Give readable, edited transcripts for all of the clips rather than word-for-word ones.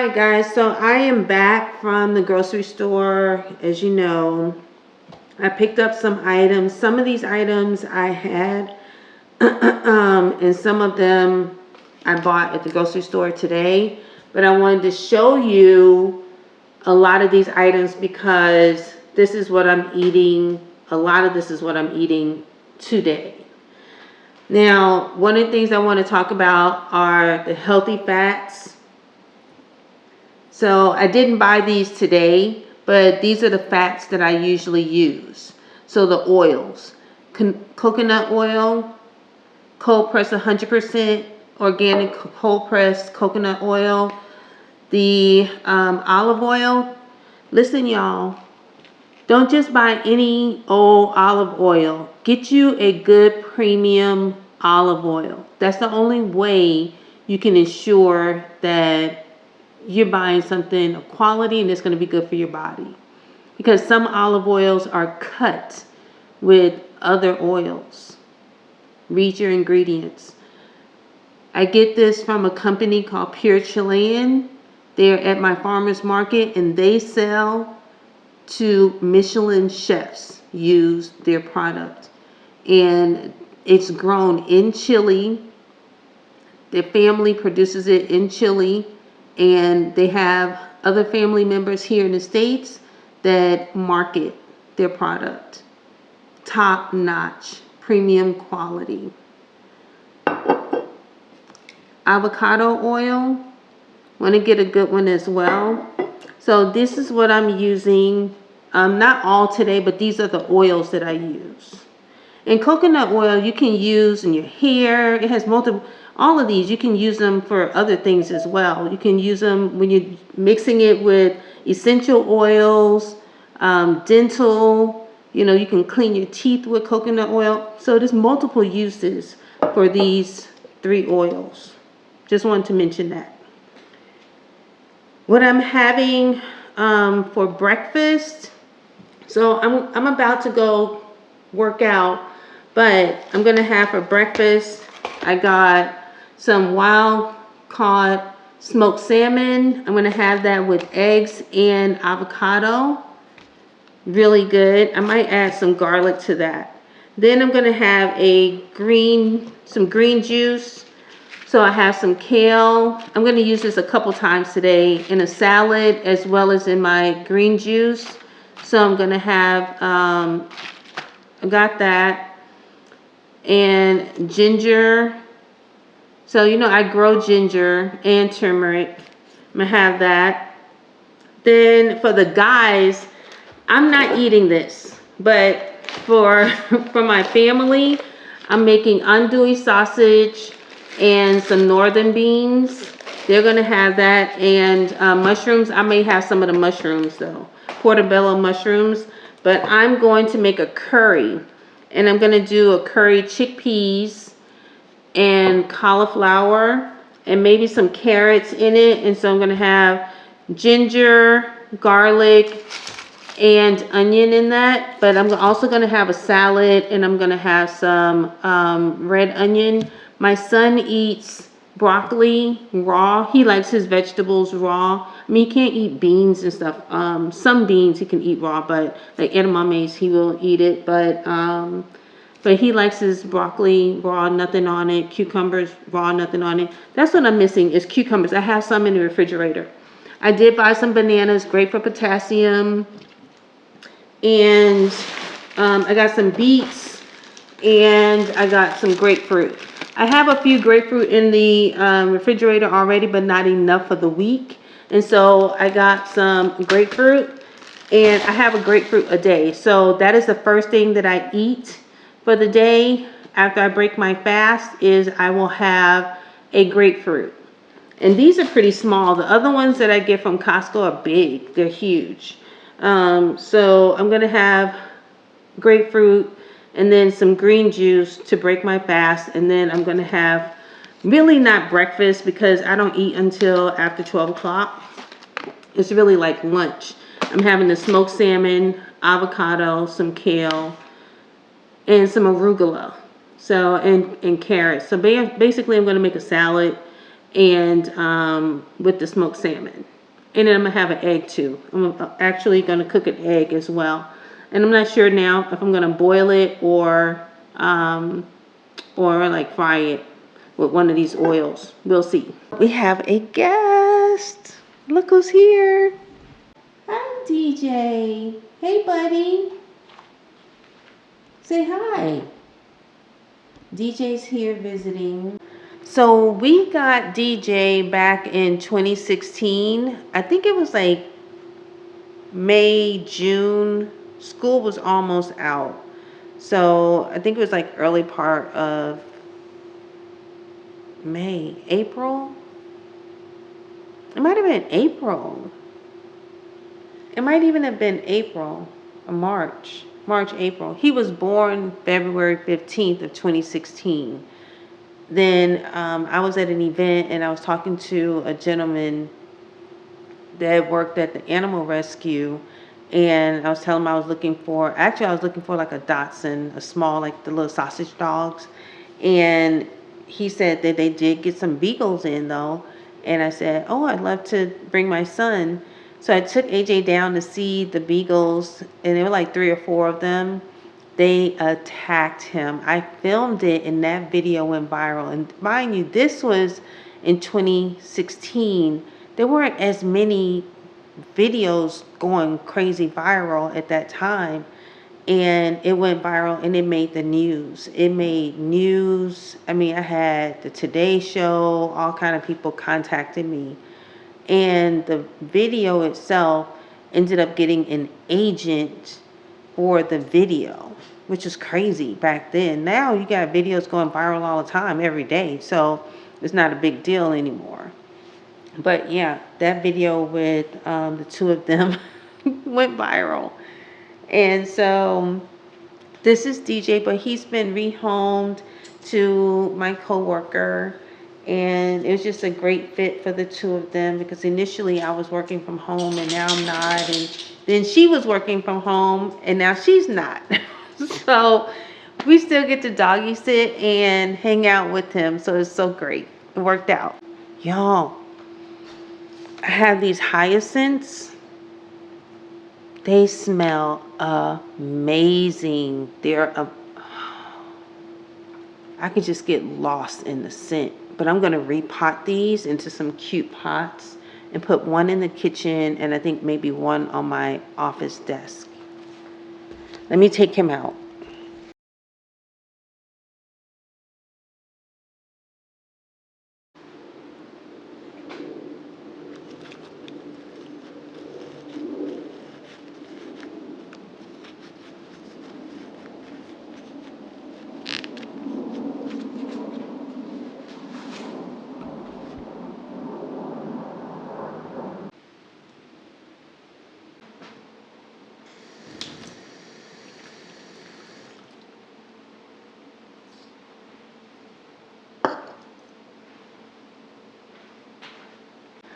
Alright guys, so I am back from the grocery store. As you know, I picked up some items. Some of these items I had and some of them I bought at the grocery store today. But I wanted to show you a lot of these items because this is what I'm eating. A lot of this is what I'm eating today. Now, one of the things I want to talk about are the healthy fats. So I didn't buy these today, but these are the fats that I usually use. So the oils, coconut oil, cold pressed 100% organic cold pressed coconut oil, the olive oil. Listen, y'all, don't just buy any old olive oil. Get you a good premium olive oil. That's the only way you can ensure that you're buying something of quality and it's going to be good for your body. Because some olive oils are cut with other oils. Read your ingredients. I get this from a company called Pure Chilean. They're at my farmer's market and they sell to Michelin chefs. Use their product. And it's grown in Chile. Their family produces it in Chile. And they have other family members here in the States that market their product. Top notch, premium quality. Avocado oil. Want to get a good one as well. So this is what I'm using. Not all today, but these are the oils that I use. And coconut oil you can use in your hair. It has multiple. All of these, you can use them for other things as well. You can use them when you're mixing it with essential oils, dental. You know, you can clean your teeth with coconut oil. So there's multiple uses for these 3 oils. Just wanted to mention that. What I'm having for breakfast. So I'm about to go work out, but I'm going to have for breakfast, I got some wild caught smoked salmon. I'm going to have that with eggs and avocado. Really good. I might add some garlic to that. Then I'm going to have some green juice. So I have some kale. I'm going to use this a couple times today in a salad as well as in my green juice. So I'm going to have, I got that. And ginger. So, you know, I grow ginger and turmeric. I'm going to have that. Then for the guys, I'm not eating this. But for my family, I'm making andouille sausage and some northern beans. They're going to have that. And mushrooms. I may have some of the mushrooms, though. Portobello mushrooms. But I'm going to make a curry. And I'm going to do a curry chickpeas and cauliflower and maybe some carrots in it. And so I'm going to have ginger, garlic, and onion in that. But I'm also going to have a salad and I'm going to have some red onion. My son eats broccoli raw. He likes his vegetables raw. I mean, he can't eat beans and stuff. Some beans he can eat raw, but like edamames, he will eat it. But he likes his broccoli raw, nothing on it. Cucumbers raw, nothing on it. That's what I'm missing is cucumbers. I have some in the refrigerator. I did buy some bananas, great for potassium. And I got some beets and I got some grapefruit. I have a few grapefruit in the refrigerator already, but not enough for the week. And so I got some grapefruit and I have a grapefruit a day. So that is the first thing that I eat for the day after I break my fast is I will have a grapefruit. And these are pretty small. The other ones that I get from Costco are big. They're huge. So I'm going to have grapefruit and then some green juice to break my fast. And then I'm going to have really not breakfast because I don't eat until after 12 o'clock. It's really like lunch. I'm having the smoked salmon, avocado, some kale, and some arugula, so and carrots. So basically I'm going to make a salad and with the smoked salmon. And then I'm gonna have an egg too. I'm actually gonna cook an egg as well. And I'm not sure now if I'm gonna boil it or like fry it with one of these oils. We'll see. We have a guest. Look who's here. Hi, DJ. Hey, buddy. Say hi. DJ's here visiting. So we got DJ back in 2016. I think it was like May, June. School was almost out. So I think it was like early part of May, April. It might have been April. It might even have been April or March, April. He was born February 15th of 2016. Then I was at an event and I was talking to a gentleman that worked at the animal rescue, and I was telling him I was looking for like a Dachshund, a small, like the little sausage dogs. And he said that they did get some beagles in though. And I said, oh, I'd love to bring my son. So I took AJ down to see the beagles, and there were like 3 or 4 of them. They attacked him. I filmed it, and that video went viral. And mind you, this was in 2016. There weren't as many videos going crazy viral at that time. And it went viral, and it made the news. It made news. I mean, I had the Today Show, all kind of people contacted me. And the video itself ended up getting an agent for the video, which is crazy back then. Now you got videos going viral all the time, every day. So it's not a big deal anymore. But yeah, that video with the 2 of them went viral. And so this is DJ, but he's been rehomed to my coworker. And it was just a great fit for the 2 of them, because initially I was working from home and now I'm not. And then she was working from home and now she's not. So we still get to doggy sit and hang out with him. So it's so great. It worked out. Y'all, I have these hyacinths. They smell amazing. I could just get lost in the scent. But I'm going to repot these into some cute pots and put one in the kitchen, and I think maybe one on my office desk. Let me take him out.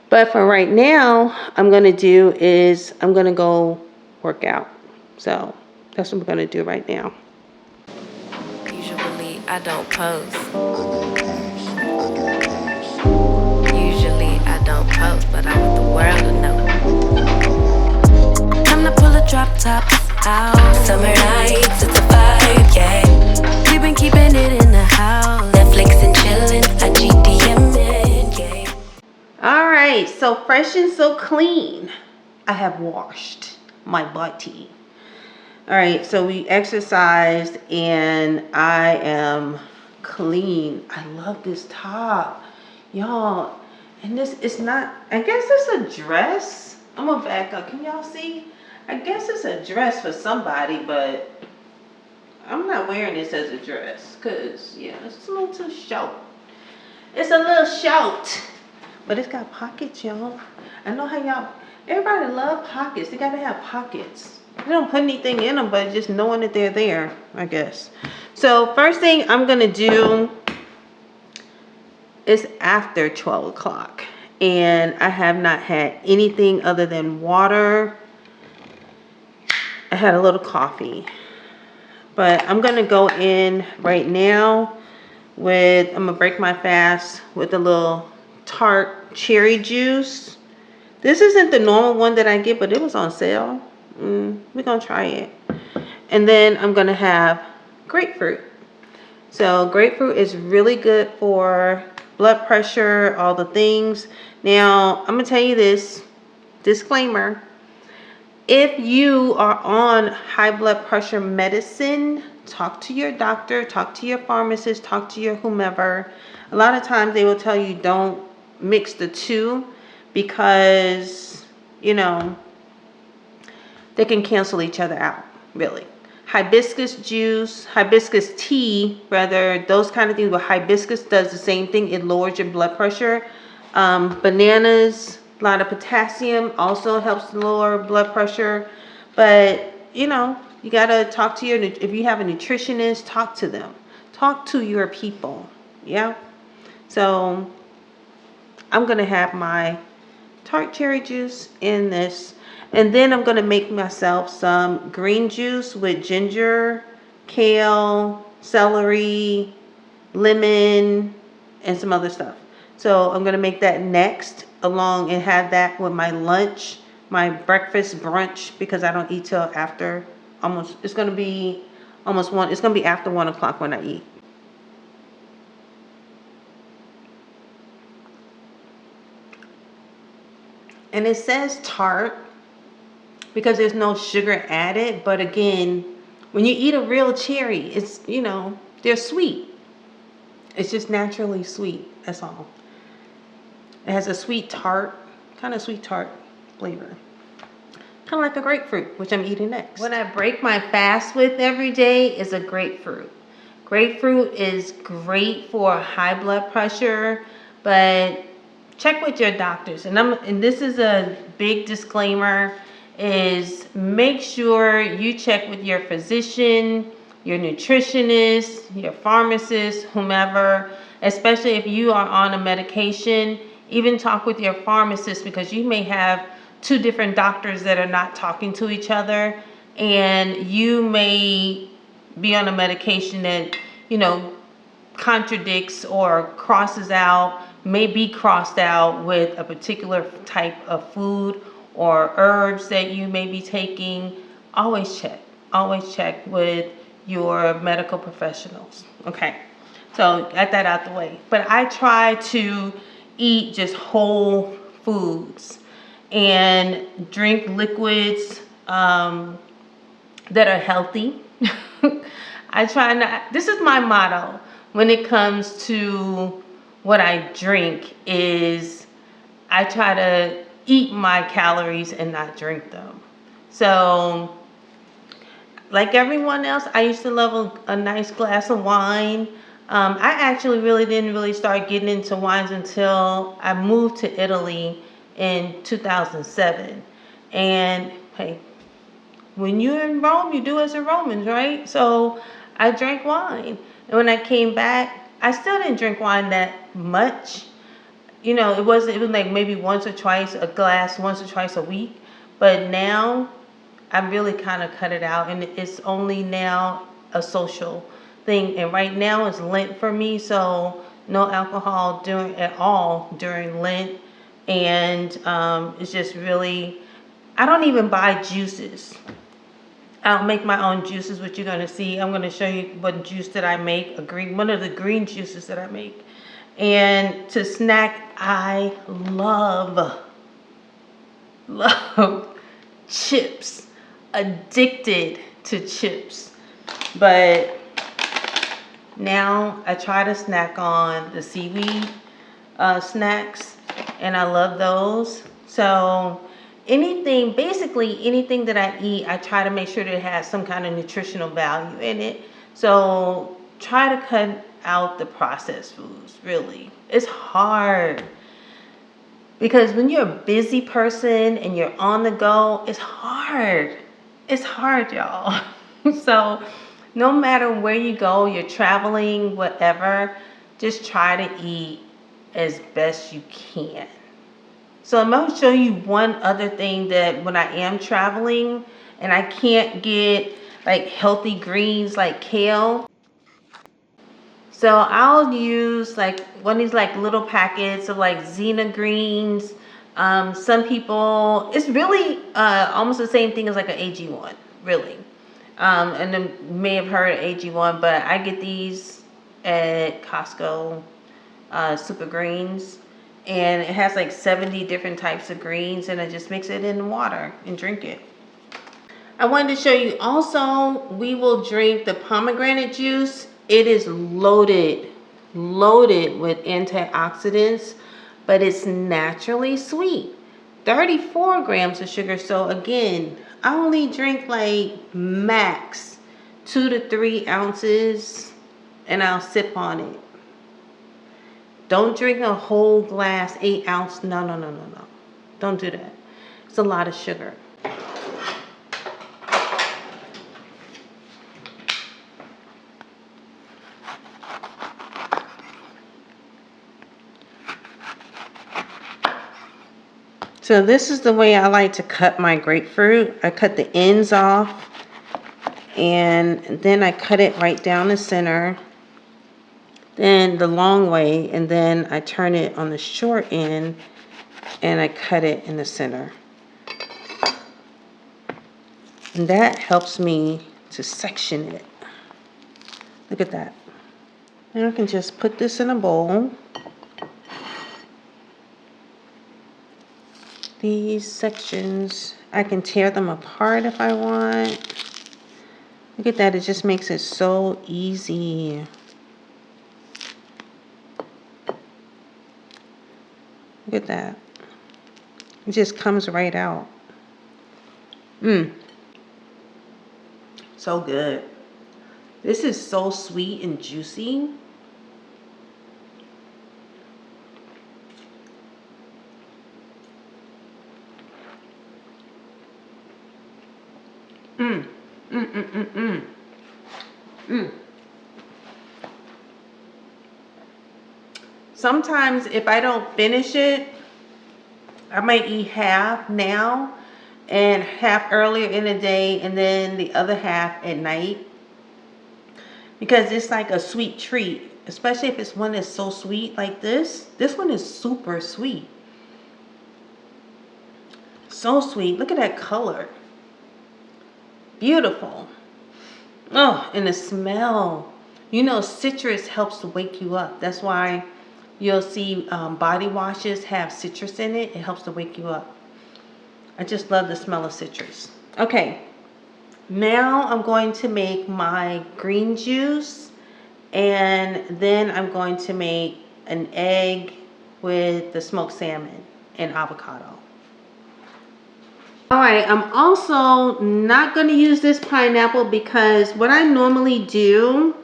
But for right now, I'm going to go work out. So that's what I'm going to do right now. Usually I don't post. Usually I don't post, but I want the world to know. Time to pull a drop top out. Summer nights, it's a vibe, yeah. We've been keeping it in the house. Netflix and chillin', I GDM'in', yeah. Alright, so fresh and so clean. I have washed my body. Alright, so we exercised and I am clean. I love this top. Y'all, and this is not, I guess it's a dress. I'm gonna back up. Can y'all see? I guess it's a dress for somebody, but I'm not wearing this as a dress because, yeah, it's a little too short. It's a little short. But it's got pockets, y'all. I know how y'all, everybody love pockets. They gotta have pockets. They don't put anything in them, but just knowing that they're there, I guess. So first thing I'm gonna do is after 12 o'clock. And I have not had anything other than water. I had a little coffee. But I'm gonna go in right now I'm gonna break my fast with a little tart cherry juice. This isn't the normal one that I get, but it was on sale. We're gonna try it. And then I'm gonna have grapefruit. So grapefruit is really good for blood pressure, all the things. Now, I'm gonna tell you this, disclaimer. If you are on high blood pressure medicine, talk to your doctor, talk to your pharmacist, talk to your whomever. A lot of times they will tell you don't mix the two because, you know, they can cancel each other out, really. Hibiscus juice, hibiscus tea, rather, those kind of things. But hibiscus does the same thing. It lowers your blood pressure. Bananas, a lot of potassium, also helps lower blood pressure. But, you know, you got to talk to your, if you have a nutritionist, talk to them. Talk to your people. Yeah. So I'm going to have my tart cherry juice in this. And then I'm going to make myself some green juice with ginger, kale, celery, lemon, and some other stuff. So I'm going to make that next along and have that with my lunch, my breakfast, brunch, because I don't eat till after almost, it's going to be almost 1, it's going to be after 1 o'clock when I eat. And it says tart because there's no sugar added. But again, when you eat a real cherry, it's, you know, they're sweet. It's just naturally sweet. That's all. It has a sweet tart, kind of sweet tart flavor. Kind of like a grapefruit, which I'm eating next. What I break my fast with every day is a grapefruit. Grapefruit is great for high blood pressure, but check with your doctors. And this is a big disclaimer, is make sure you check with your physician, your nutritionist, your pharmacist, whomever, especially if you are on a medication. Even talk with your pharmacist, because you may have 2 different doctors that are not talking to each other, and you may be on a medication that, you know, contradicts or crosses out, may be crossed out with a particular type of food or herbs that you may be taking. Always check with your medical professionals. Okay, so got that out the way. But I try to eat just whole foods and drink liquids that are healthy. I try not, this is my motto when it comes to what I drink, is I try to eat my calories and not drink them. So like everyone else, I used to love a nice glass of wine. I actually didn't start getting into wines until I moved to Italy in 2007. And hey, when you're in Rome, you do as the Romans, right? So I drank wine. And when I came back, I still didn't drink wine that much. You know, it was like maybe once or twice a week. But now I really kind of cut it out, and it's only now a social thing. And right now it's Lent for me, so no alcohol at all during Lent. And it's just really, I don't even buy juices. I'll make my own juices, which you're going to see. I'm going to show you what juice that I make, one of the green juices that I make. And to snack, I love chips. Addicted to chips. But now I try to snack on the seaweed snacks, and I love those. So basically anything that I eat, I try to make sure that it has some kind of nutritional value in it. So try to cut out the processed foods, really. It's hard, because when you're a busy person and you're on the go, it's hard. It's hard, y'all. So no matter where you go, you're traveling, whatever, just try to eat as best you can. So I'm going to show you one other thing that when I am traveling and I can't get like healthy greens like kale. So I'll use like one of these like little packets of like Xena greens. Some people, it's really almost the same thing as like an AG1, really. And then you may have heard of AG1, but I get these at Costco, Super Greens, and it has like 70 different types of greens, and I just mix it in water and drink it. I wanted to show you also, we will drink the pomegranate juice. It is loaded with antioxidants, but it's naturally sweet. 34 grams of sugar. So again, I only drink like max 2 to 3 ounces, and I'll sip on it. Don't drink a whole glass, 8 ounce. No. Don't do that. It's a lot of sugar. So this is the way I like to cut my grapefruit. I cut the ends off, and then I cut it right down the center, then the long way, and then I turn it on the short end and I cut it in the center. And that helps me to section it. Look at that. Now I can just put this in a bowl. These sections, I can tear them apart if I want. Look at that, it just makes it so easy. Look at that. It just comes right out. So good. This is so sweet and juicy. Sometimes if I don't finish it, I might eat half now and half earlier in the day, and then the other half at night, because it's like a sweet treat, especially if it's one that's so sweet like this. This one is super sweet. So sweet. Look at that color. Beautiful. Oh, and the smell. You know, citrus helps to wake you up. That's why you'll see body washes have citrus in it. It helps to wake you up. I just love the smell of citrus. Okay, now I'm going to make my green juice, and then I'm going to make an egg with the smoked salmon and avocado. All right, I'm also not going to use this pineapple, because what I normally do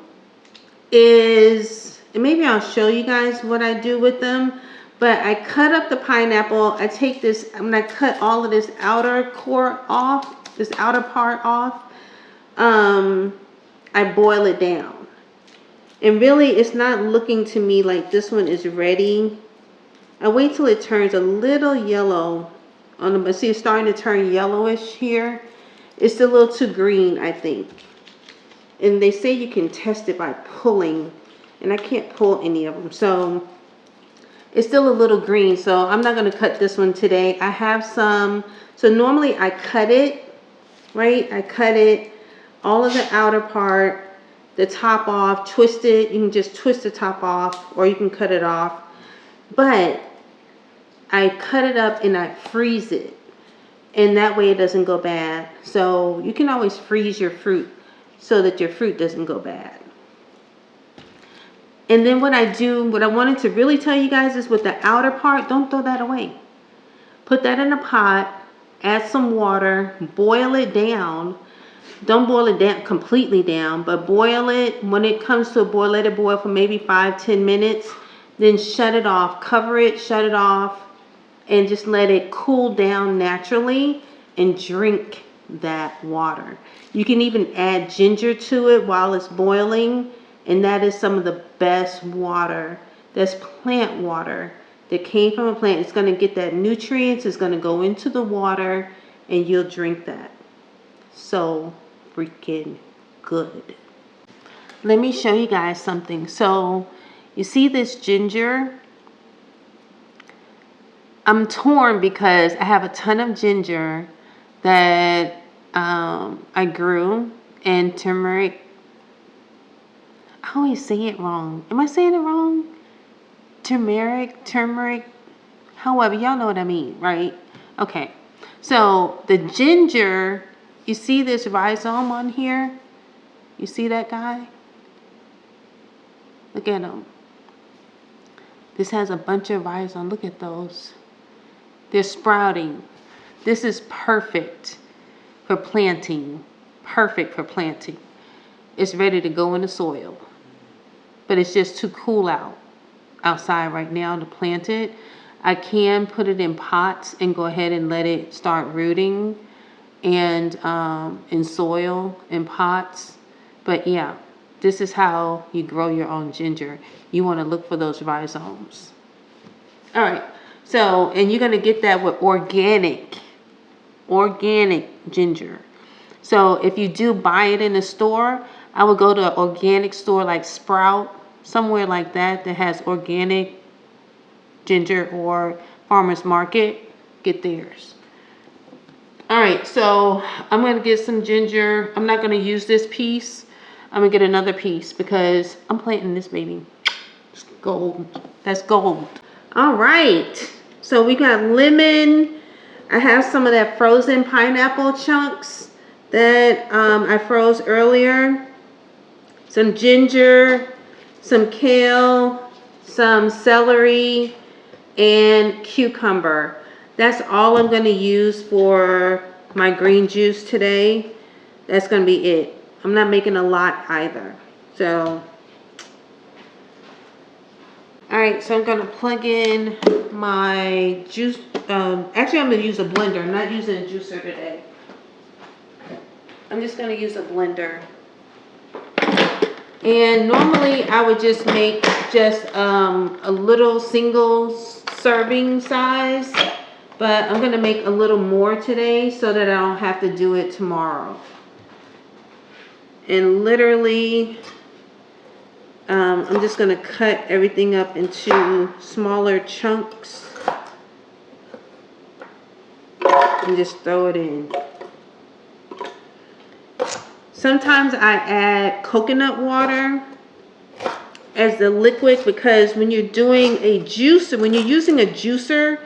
is, and maybe I'll show you guys what I do with them, but I cut up the pineapple. I take this, I'm going to cut all of this outer core off, this outer part off. I boil it down. And really, it's not looking to me like this one is ready. I wait till it turns a little yellow on the, see, it's starting to turn yellowish here. It's a little too green, I think. And they say you can test it by pulling, and I can't pull any of them. So it's still a little green, so I'm not going to cut this one today. I have some, so normally I cut it, right? I cut it, all of the outer part, the top off, twist it. You can just twist the top off, or you can cut it off. But I cut it up and I freeze it, and that way it doesn't go bad. So you can always freeze your fruit so that your fruit doesn't go bad. And then what I do, what I wanted to really tell you guys is with the outer part, don't throw that away. Put that in a pot, add some water, boil it down. Don't boil it down completely down, but boil it. When it comes to a boil, let it boil for maybe 5-10 minutes. Then shut it off, cover it, shut it off, and just let it cool down naturally, and drink that water. You can even add ginger to it while it's boiling, and that is some of the best water. That's plant water that came from a plant. It's going to get that nutrients, it's going to go into the water, and you'll drink that. So freaking good. Let me show you guys something. So you see this ginger? I'm torn because I have a ton of ginger that I grew, and turmeric. I always say it wrong. Am I saying it wrong? Turmeric. However, y'all know what I mean, right? Okay. So the ginger, you see this rhizome on here? You see that guy? Look at him. This has a bunch of rhizomes. Look at those. They're sprouting. This is perfect for planting. Perfect for planting. It's ready to go in the soil. But it's just too cool outside right now to plant it. I can put it in pots and go ahead and let it start rooting and in soil in pots. But yeah, this is how you grow your own ginger. You want to look for those rhizomes. All right. So, and you're going to get that with organic ginger. So if you do buy it in the store, I would go to an organic store like Sprout, somewhere like that has organic ginger, or farmer's market. Get theirs. All right, so I'm going to get some ginger. I'm not going to use this piece. I'm going to get another piece because I'm planting this baby. It's gold. That's gold. All right, so we got lemon. I have some of that frozen pineapple chunks that I froze earlier. Some ginger, some kale, some celery, and cucumber. That's all I'm going to use for my green juice today. That's going to be it. I'm not making a lot either. So, all right, so I'm going to plug in my juice. Actually, I'm going to use a blender. I'm not using a juicer today. I'm just going to use a blender. And normally I would just make just a little single serving size, but I'm going to make a little more today so that I don't have to do it tomorrow. And literally, I'm just going to cut everything up into smaller chunks and just throw it in. Sometimes I add coconut water as the liquid because when you're doing a juicer, when you're using a juicer,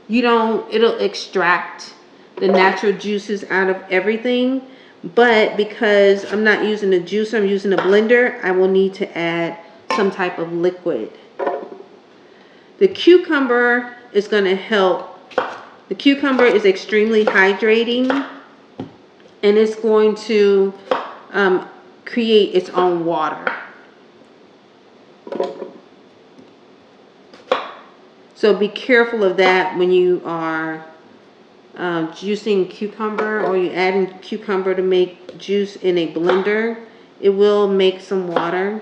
it'll extract the natural juices out of everything. But because I'm not using a juicer, I'm using a blender, I will need to add some type of liquid. The cucumber is going to help. The cucumber is extremely hydrating, and it's going to create its own water. So be careful of that when you are juicing cucumber, or you're adding cucumber to make juice in a blender. It will make some water,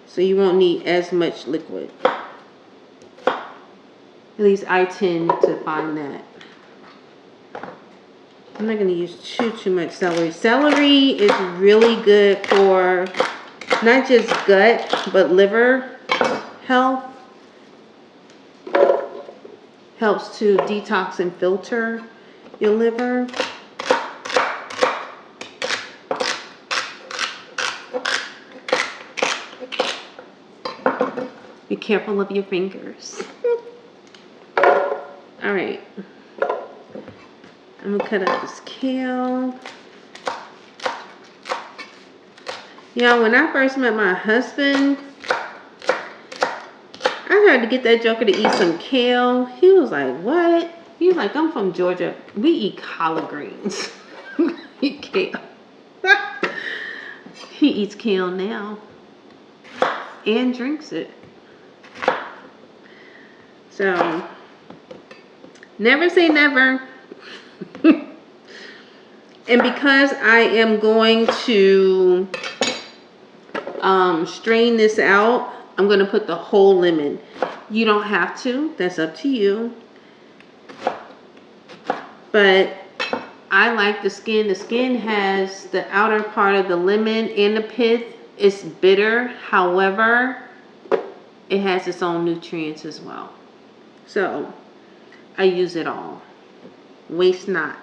so you won't need as much liquid. At least I tend to find that. I'm not going to use too much celery. Celery is really good for not just gut, but liver health. Helps to detox and filter your liver. Be careful of your fingers. All right. I'm gonna cut up this kale. When I first met my husband, I tried to get that joker to eat some kale. He was like, what? He was like, I'm from Georgia. We eat collard greens. We eat kale. He eats kale now and drinks it. So, never say never. And because I am going to strain this out, I'm going to put the whole lemon. You don't have to. That's up to you. But I like the skin. The skin has the outer part of the lemon and the pith. It's bitter. However, it has its own nutrients as well. So I use it all. Waste not.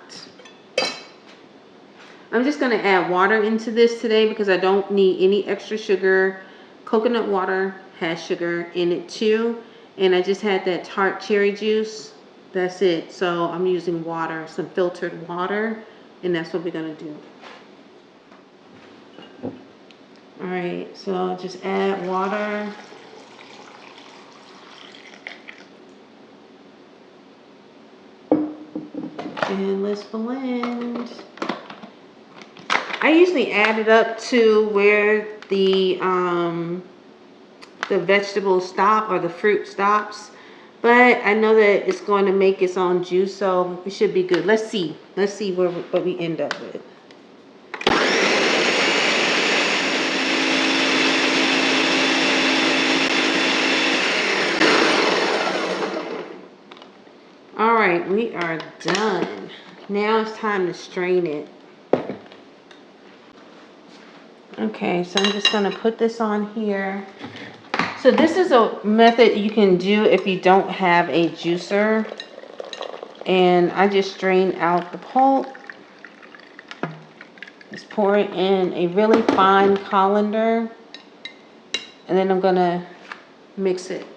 I'm just going to add water into this today because I don't need any extra sugar. Coconut water has sugar in it too. And I just had that tart cherry juice. That's it. So I'm using water, some filtered water. And that's what we're going to do. Alright, so just add water. And let's blend. I usually add it up to where the vegetables stop or the fruit stops. But I know that it's going to make its own juice, so it should be good. Let's see. Let's see what we end up with. Alright, we are done. Now it's time to strain it. Okay, so I'm just going to put this on here. So this is a method you can do if you don't have a juicer. And I just strain out the pulp. Just pour it in a really fine colander. And then I'm going to mix it.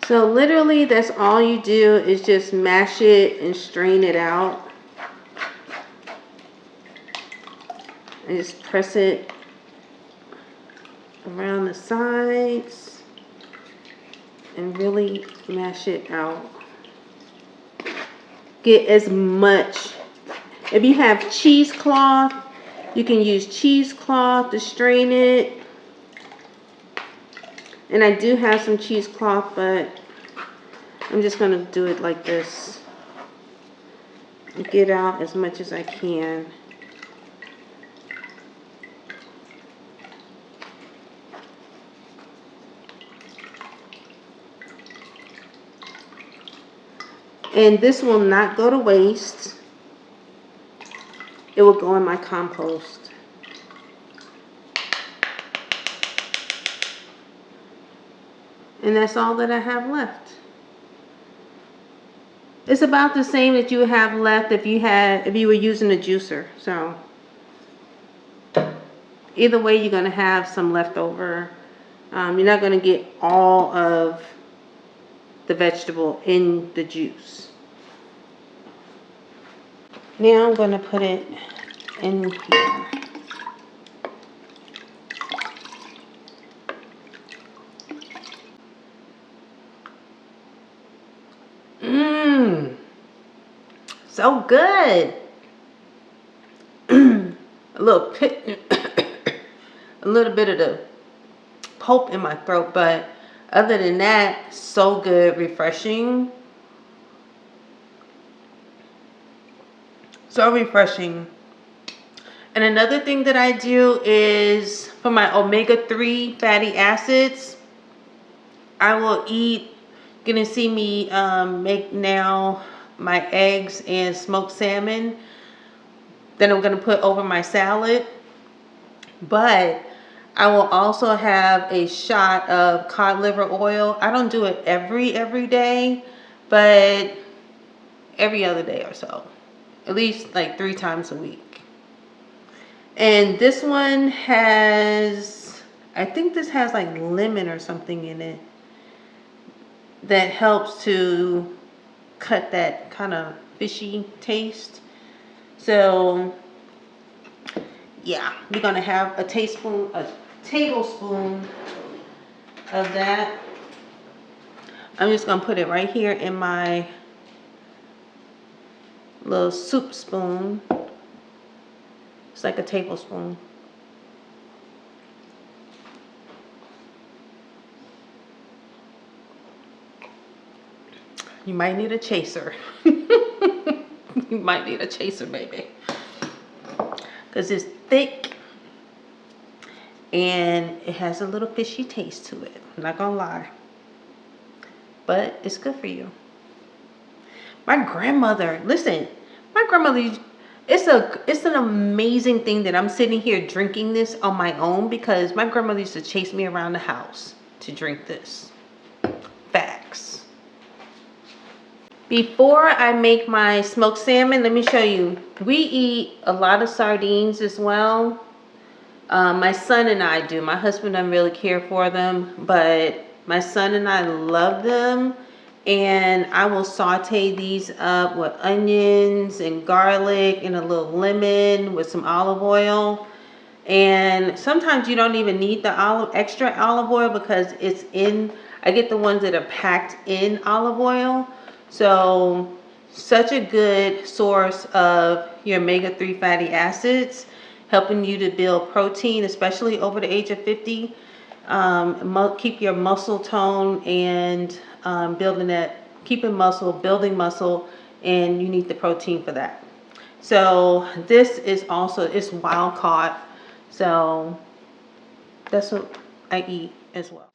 So literally that's all you do is just mash it and strain it out. And just press it around the sides and really mash it out. Get as much. If you have cheesecloth, you can use cheesecloth to strain it. And I do have some cheesecloth, but I'm just going to do it like this. Get out as much as I can. And this will not go to waste. It will go in my compost. And that's all that I have left. It's about the same that you would have left if you were using a juicer. So either way, you're going to have some left over. You're not going to get all of the vegetable in the juice. Now I'm going to put it in here. So good. A little bit of the pulp in my throat, but other than that, so good, refreshing. So refreshing. And another thing that I do is for my omega-3 fatty acids, I will eat, gonna see me make now my eggs and smoked salmon that I'm gonna put over my salad. But I will also have a shot of cod liver oil. I don't do it every day, but every other day or so. At least like 3 times a week. And this one has, I think this has like lemon or something in it that helps to cut that kind of fishy taste. So yeah, we're gonna have a tablespoon of that. I'm just gonna put it right here in my little soup spoon. It's like a tablespoon. You might need a chaser. You might need a chaser, baby. Because it's thick and it has a little fishy taste to it. I'm not gonna lie. But it's good for you. My grandmother, listen, my grandmother, it's an amazing thing that I'm sitting here drinking this on my own, because my grandmother used to chase me around the house to drink this. Facts. Before I make my smoked salmon, let me show you. We eat a lot of sardines as well. My son and I do. My husband doesn't really care for them, but my son and I love them. And I will saute these up with onions and garlic and a little lemon with some olive oil. And sometimes you don't even need the extra olive oil, because it's in, I get the ones that are packed in olive oil. So such a good source of your omega-3 fatty acids, helping you to build protein, especially over the age of 50. Keep your muscle tone and keeping muscle, building muscle, and you need the protein for that. So this is also, it's wild caught. So that's what I eat as well.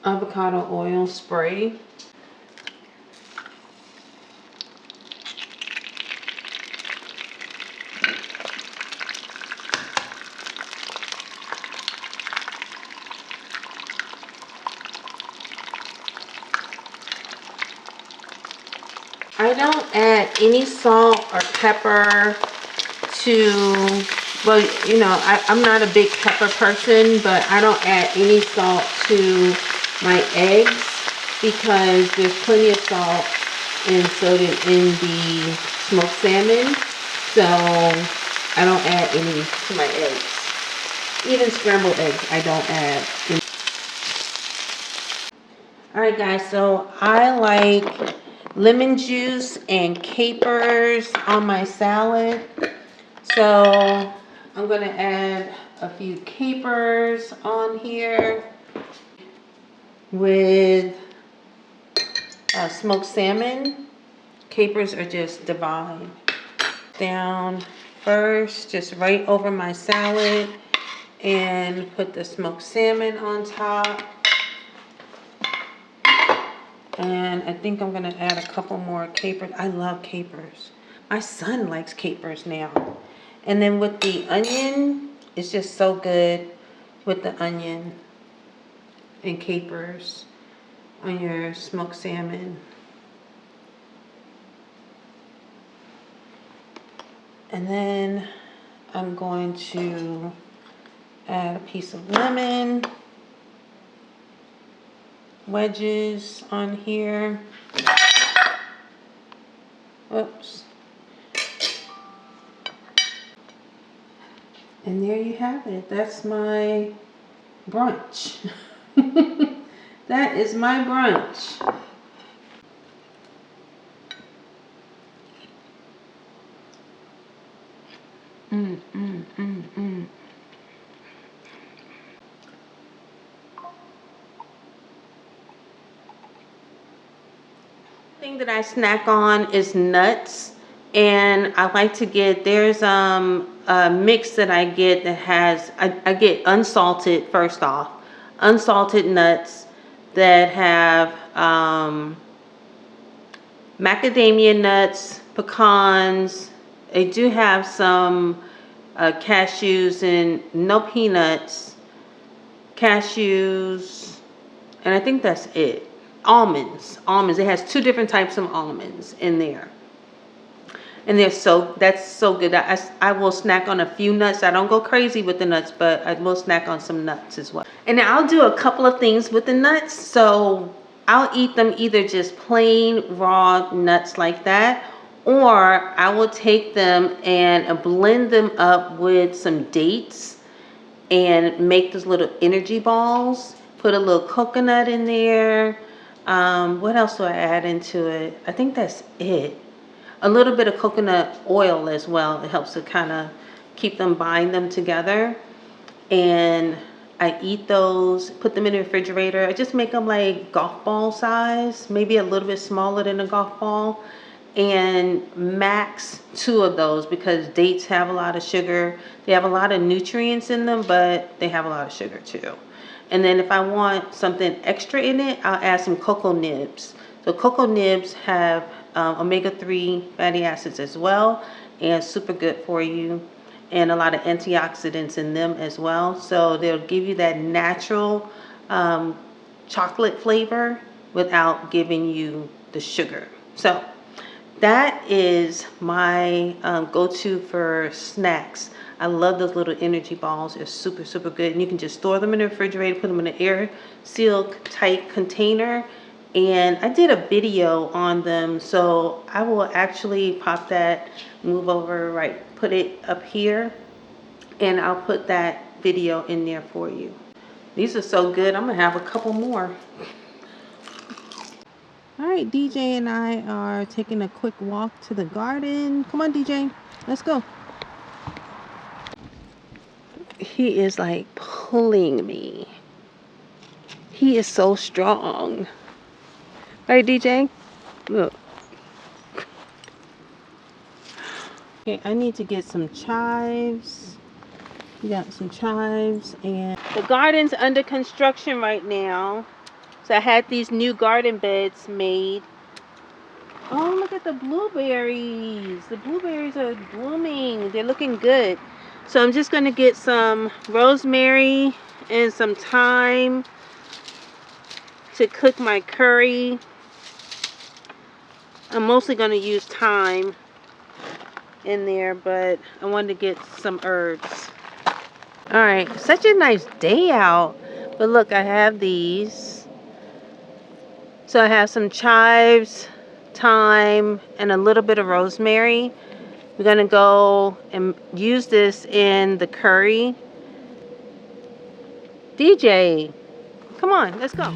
Avocado oil spray. I don't add any salt or pepper to, well, you know, I'm not a big pepper person, but I don't add any salt to my eggs, because there's plenty of salt and sodium in the smoked salmon. So I don't add any to my eggs. Even scrambled eggs, I don't add. Alright guys, so I like lemon juice and capers on my salad. So I'm going to add a few capers on here with smoked salmon. Capers are just divine. Down first, just right over my salad, and put the smoked salmon on top. And I think I'm going to add a couple more capers. I love capers. My son likes capers now. And then with the onion, it's just so good with the onion and capers on your smoked salmon. And then I'm going to add a piece of lemon wedges on here. Oops. And there you have it. That's my brunch. That is my brunch. Thing that I snack on is nuts, and I like to get, there's a mix that I get that has, I get unsalted, first off, unsalted nuts that have macadamia nuts, pecans. They do have some cashews and no peanuts, cashews, and I think that's it. Almonds. It has 2 different types of almonds in there, and that's so good. I will snack on a few nuts. I don't go crazy with the nuts, but I will snack on some nuts as well. And I'll do a couple of things with the nuts. So I'll eat them either just plain raw nuts like that, or I will take them and blend them up with some dates and make those little energy balls. Put a little coconut in there. What else do I add into it? I think that's it. A little bit of coconut oil as well. It helps to kind of bind them together. And I eat those, put them in the refrigerator. I just make them like golf ball size, maybe a little bit smaller than a golf ball, and max 2 of those because dates have a lot of sugar. They have a lot of nutrients in them, but they have a lot of sugar too. And then if I want something extra in it, I'll add some cocoa nibs. So cocoa nibs have omega-3 fatty acids as well, and super good for you, and a lot of antioxidants in them as well. So they'll give you that natural chocolate flavor without giving you the sugar. So that is my go-to for snacks. I love those little energy balls. They're super, super good. And you can just store them in the refrigerator, put them in an air sealed tight container. And I did a video on them, so I will actually pop that, move over, right, put it up here, and I'll put that video in there for you. These are so good. I'm gonna have a couple more. All right, DJ and I are taking a quick walk to the garden. Come on, DJ, let's go. He is like pulling me. He is so strong. Right, DJ? Look. Okay, I need to get some chives. We got some chives, and the garden's under construction right now. So I had these new garden beds made. Oh, look at the blueberries. The blueberries are blooming. They're looking good. So I'm just gonna get some rosemary and some thyme to cook my curry. I'm mostly going to use thyme in there, but I wanted to get some herbs. Alright, such a nice day out. But look, I have these. So I have some chives, thyme, and a little bit of rosemary. We're going to go and use this in the curry. DJ, come on, let's go.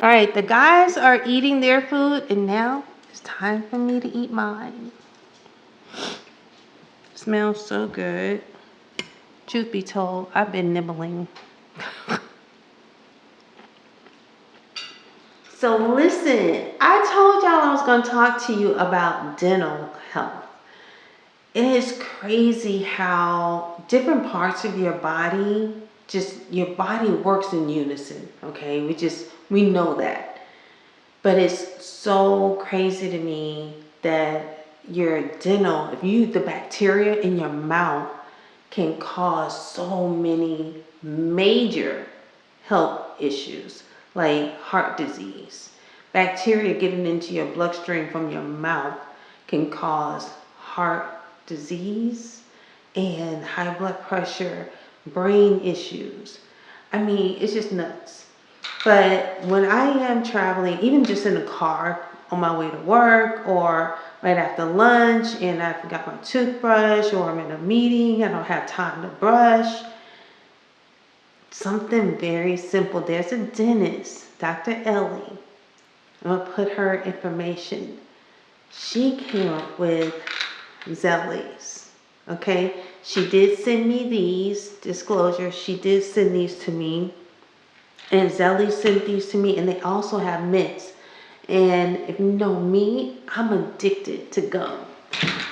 All right, the guys are eating their food, and now it's time for me to eat mine. Smells so good. Truth be told, I've been nibbling. So listen, I told y'all I was going to talk to you about dental health. It is crazy how different parts of your body, just your body works in unison, okay? We know that. But it's so crazy to me that your dental, the bacteria in your mouth can cause so many major health issues like heart disease. Bacteria getting into your bloodstream from your mouth can cause heart disease and high blood pressure, brain issues. I mean, it's just nuts. But when I am traveling, even just in the car on my way to work or right after lunch and I forgot my toothbrush or I'm in a meeting, I don't have time to brush, something very simple. There's a dentist, Dr. Ellie. I'm going to put her information. She came up with Zellies. Okay? She did send me these. Disclosure, she did send these to me. And Zellies sent these to me. And they also have mints. And if you know me, I'm addicted to gum.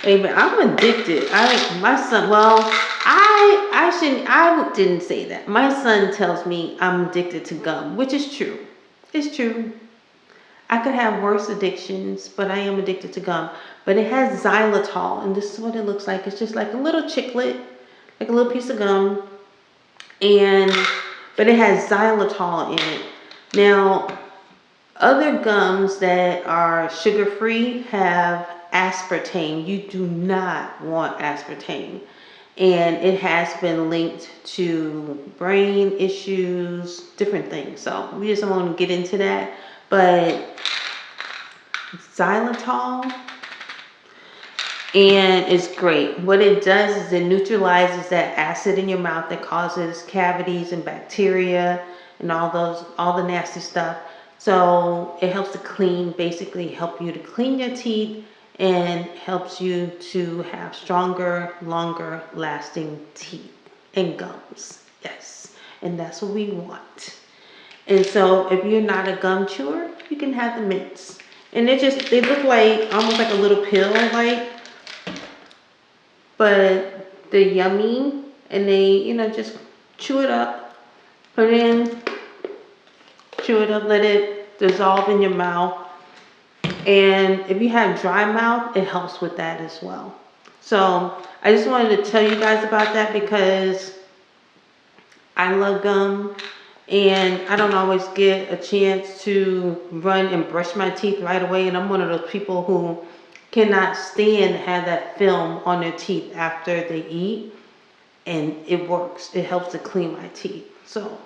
Amen. I'm addicted. My son, well, I didn't say that. My son tells me I'm addicted to gum, which is true. It's true. I could have worse addictions, but I am addicted to gum. But it has xylitol, and this is what it looks like. It's just like a little chiclet, like a little piece of gum, but it has xylitol in it. Now, other gums that are sugar-free have aspartame. You do not want aspartame. And it has been linked to brain issues, different things. So we just don't want to get into that. But xylitol, and it's great. What it does is it neutralizes that acid in your mouth that causes cavities and bacteria and all the nasty stuff. So it helps to basically help you to clean your teeth and helps you to have stronger, longer lasting teeth and gums. Yes, and that's what we want. And so if you're not a gum chewer, you can have the mints. And they look like almost like a little pill, but they're yummy. And they, just chew it up, put it in, chew it up, let it dissolve in your mouth. And if you have dry mouth, it helps with that as well. So I just wanted to tell you guys about that because I love gum. And I don't always get a chance to run and brush my teeth right away. And I'm one of those people who cannot stand to have that film on their teeth after they eat. And it works. It helps to clean my teeth. So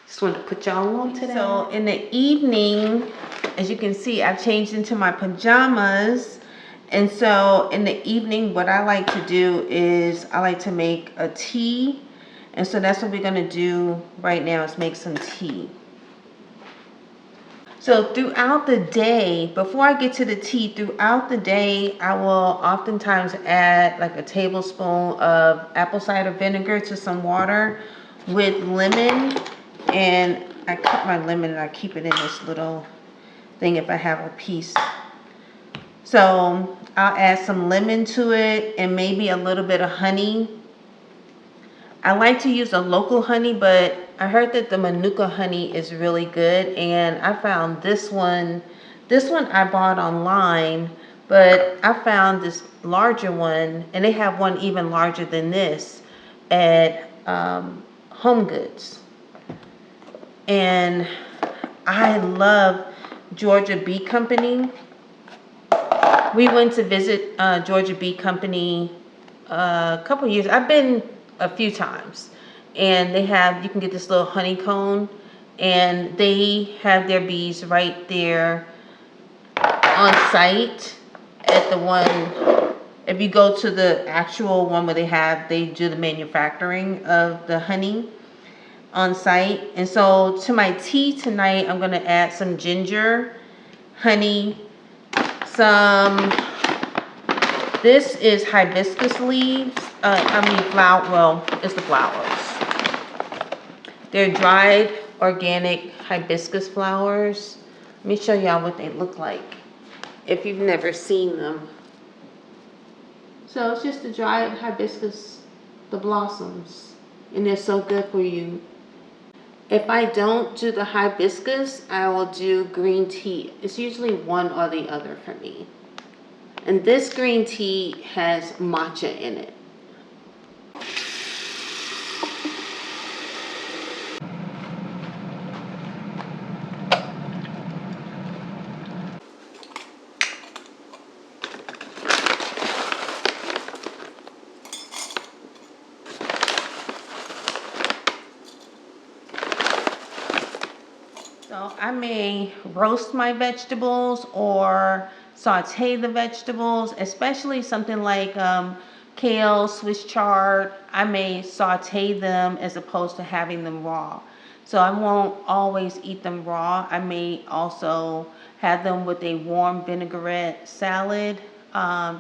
just wanted to put y'all on today. So in the evening, as you can see, I've changed into my pajamas. And so in the evening, what I like to do is I like to make a tea. And so that's what we're going to do right now is make some tea. So throughout the day, before I get to the tea, throughout the day, I will oftentimes add like a tablespoon of apple cider vinegar to some water with lemon. And I cut my lemon and I keep it in this little thing if I have a piece. So I'll add some lemon to it and maybe a little bit of honey. I like to use a local honey, but I heard that the Manuka honey is really good, and I found this one I bought online, but I found this larger one, and they have one even larger than this at Home Goods. And I love Georgia Bee Company. We went to visit Georgia Bee Company a couple years. I've been a few times, and you can get this little honeycomb, and they have their bees right there on site at the one. If you go to the actual one where they do the manufacturing of the honey, on site. And so to my tea tonight, I'm gonna add some ginger, honey, some, this is hibiscus leaves. It's the flowers. They're dried organic hibiscus flowers. Let me show y'all what they look like if you've never seen them. So it's just the dried hibiscus, the blossoms, and they're so good for you. If I don't do the hibiscus, I will do green tea. It's usually one or the other for me. And this green tea has matcha in it. So I may roast my vegetables or saute the vegetables, especially something like kale, Swiss chard. I may saute them as opposed to having them raw. So I won't always eat them raw. I may also have them with a warm vinaigrette salad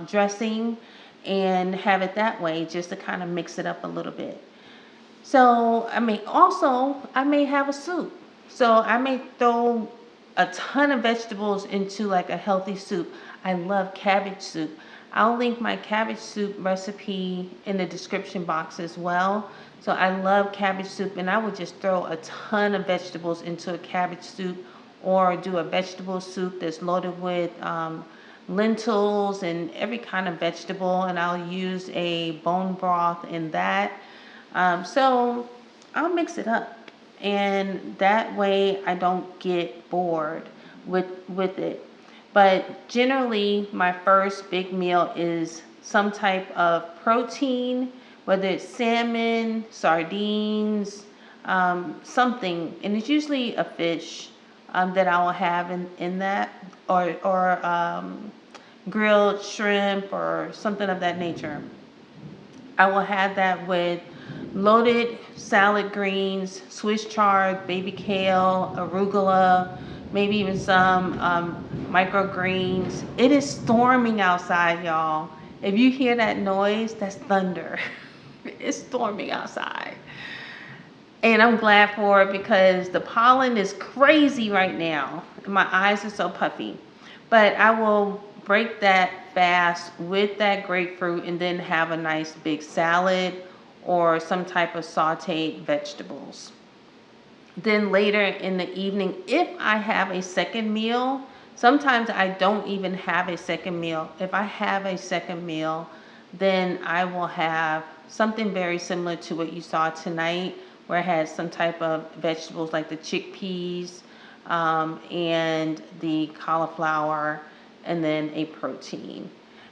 dressing and have it that way just to kind of mix it up a little bit. So I may have a soup. So I may throw a ton of vegetables into like a healthy soup. I love cabbage soup. I'll link my cabbage soup recipe in the description box as well. So I love cabbage soup, and I would just throw a ton of vegetables into a cabbage soup, or do a vegetable soup that's loaded with lentils and every kind of vegetable, and I'll use a bone broth in that. So I'll mix it up, and that way I don't get bored with it. But generally, my first big meal is some type of protein, whether it's salmon, sardines, something, and it's usually a fish that I will have in that, or grilled shrimp or something of that nature. I will have that with loaded salad greens, Swiss chard, baby kale, arugula, maybe even some microgreens. It is storming outside, y'all. If you hear that noise, that's thunder. It's storming outside. And I'm glad for it because the pollen is crazy right now. My eyes are so puffy. But I will break that fast with that grapefruit and then have a nice big salad or some type of sauteed vegetables. Then later in the evening, if I have a second meal, sometimes I don't even have a second meal. If I have a second meal, then I will have something very similar to what you saw tonight, where I had some type of vegetables like the chickpeas and the cauliflower, and then a protein.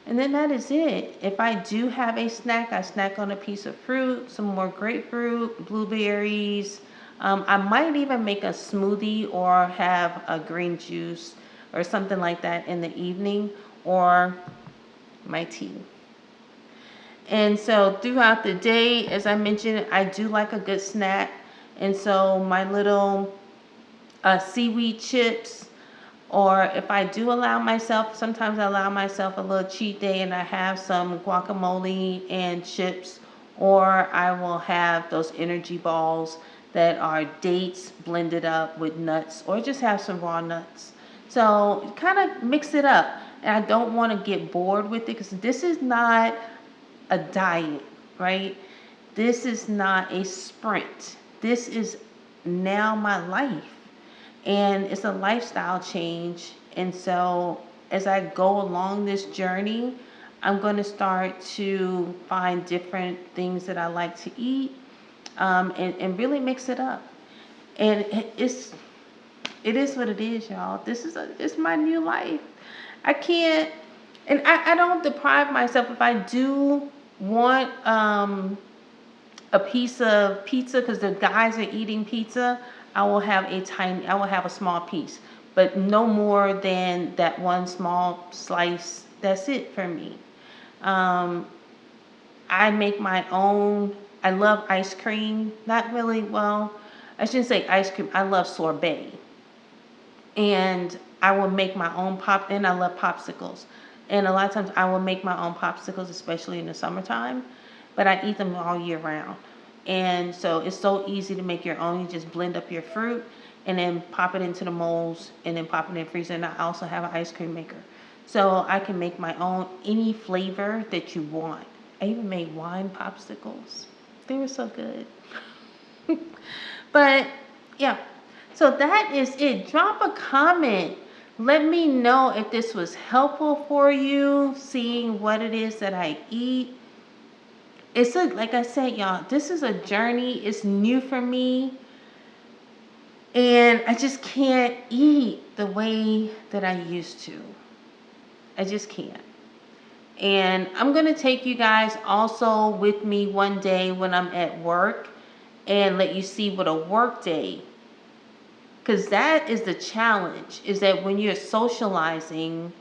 And then that is it. If I do have a snack, I snack on a piece of fruit, some more grapefruit, blueberries. I might even make a smoothie or have a green juice or something like that in the evening, or my tea. And so throughout the day, as I mentioned, I do like a good snack. And so my little seaweed chips, or if I do allow myself, sometimes I allow myself a little cheat day and I have some guacamole and chips, or I will have those energy balls that are dates blended up with nuts, or just have some raw nuts. So kind of mix it up. And I don't want to get bored with it because this is not a diet, right? This is not a sprint. This is now my life. And it's a lifestyle change. And so as I go along this journey, I'm going to start to find different things that I like to eat, and really mix it up. And it is what it is, y'all. It's my new life. I can't, and I don't deprive myself. If I do want a piece of pizza, because the guys are eating pizza, I will have a small piece, but no more than that one small slice. That's it for me. I make my own. I love ice cream. Not really, well, I shouldn't say ice cream. I love sorbet. And I will make my own and I love popsicles. And a lot of times I will make my own popsicles, especially in the summertime, but I eat them all year round. And so it's so easy to make your own. You just blend up your fruit and then pop it into the molds and then pop it in the freezer. And I also have an ice cream maker. So I can make my own any flavor that you want. I even made wine popsicles. They were so good. But yeah, so that is it. Drop a comment. Let me know if this was helpful for you, seeing what it is that I eat. Like I said, y'all, this is a journey. It's new for me. And I just can't eat the way that I used to. I just can't. And I'm going to take you guys also with me one day when I'm at work and let you see what a work day, because that is the challenge, is that when you're socializing,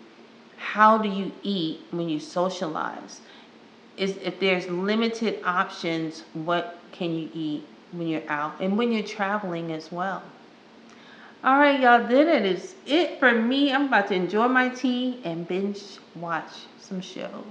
how do you eat when you socialize? Is if there's limited options, what can you eat when you're out and when you're traveling as well? All right, y'all, then it is it for me. I'm about to enjoy my tea and binge watch some shows.